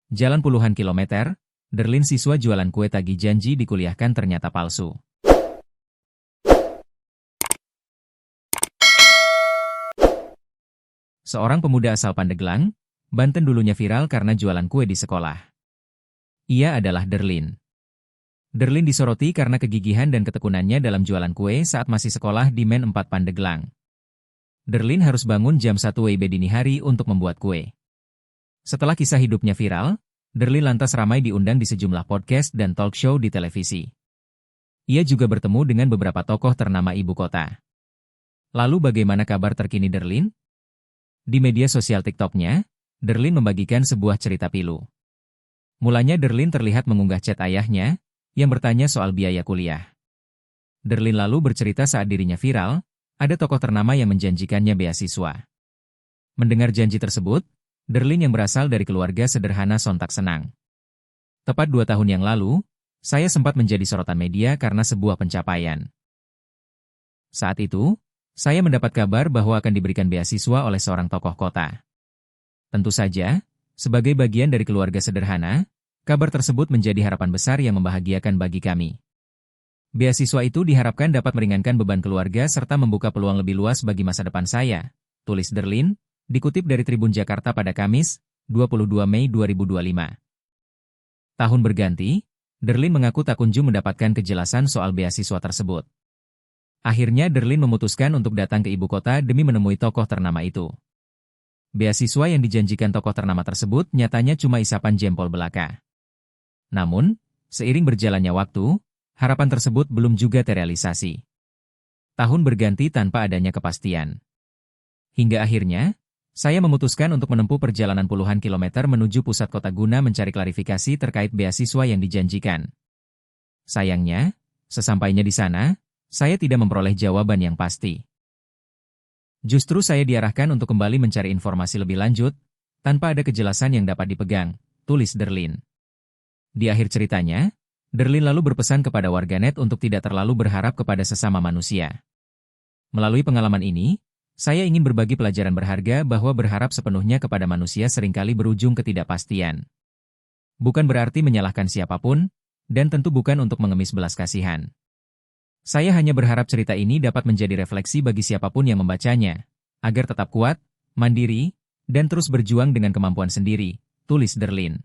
Jalan puluhan kilometer, Derlin siswa jualan kue tagih janji dikuliahkan ternyata palsu. Seorang pemuda asal Pandeglang, Banten dulunya viral karena jualan kue di sekolah. Ia adalah Derlin. Derlin disoroti karena kegigihan dan ketekunannya dalam jualan kue saat masih sekolah di Men 4 Pandeglang. Derlin harus bangun jam 1 WIB dini hari untuk membuat kue. Setelah kisah hidupnya viral, Derlin lantas ramai diundang di sejumlah podcast dan talk show di televisi. Ia juga bertemu dengan beberapa tokoh ternama ibu kota. Lalu bagaimana kabar terkini Derlin? Di media sosial TikTok-nya, Derlin membagikan sebuah cerita pilu. Mulanya Derlin terlihat mengunggah chat ayahnya, yang bertanya soal biaya kuliah. Derlin lalu bercerita saat dirinya viral, ada tokoh ternama yang menjanjikannya beasiswa. Mendengar janji tersebut, Derlin yang berasal dari keluarga sederhana sontak senang. Tepat 2 tahun yang lalu, saya sempat menjadi sorotan media karena sebuah pencapaian. Saat itu, saya mendapat kabar bahwa akan diberikan beasiswa oleh seorang tokoh kota. Tentu saja, sebagai bagian dari keluarga sederhana, kabar tersebut menjadi harapan besar yang membahagiakan bagi kami. Beasiswa itu diharapkan dapat meringankan beban keluarga serta membuka peluang lebih luas bagi masa depan saya, tulis Derlin, dikutip dari Tribun Jakarta pada Kamis, 22 Mei 2025. Tahun berganti, Derlin mengaku tak kunjung mendapatkan kejelasan soal beasiswa tersebut. Akhirnya Derlin memutuskan untuk datang ke ibu kota demi menemui tokoh ternama itu. Beasiswa yang dijanjikan tokoh ternama tersebut nyatanya cuma isapan jempol belaka. Namun, seiring berjalannya waktu, harapan tersebut belum juga terrealisasi. Tahun berganti tanpa adanya kepastian. Hingga akhirnya, saya memutuskan untuk menempuh perjalanan puluhan kilometer menuju pusat kota guna mencari klarifikasi terkait beasiswa yang dijanjikan. Sayangnya, sesampainya di sana, saya tidak memperoleh jawaban yang pasti. Justru saya diarahkan untuk kembali mencari informasi lebih lanjut, tanpa ada kejelasan yang dapat dipegang, tulis Derlin. Di akhir ceritanya, Derlin lalu berpesan kepada warganet untuk tidak terlalu berharap kepada sesama manusia. Melalui pengalaman ini, saya ingin berbagi pelajaran berharga bahwa berharap sepenuhnya kepada manusia seringkali berujung ketidakpastian. Bukan berarti menyalahkan siapapun, dan tentu bukan untuk mengemis belas kasihan. Saya hanya berharap cerita ini dapat menjadi refleksi bagi siapapun yang membacanya, agar tetap kuat, mandiri, dan terus berjuang dengan kemampuan sendiri, tulis Derlin.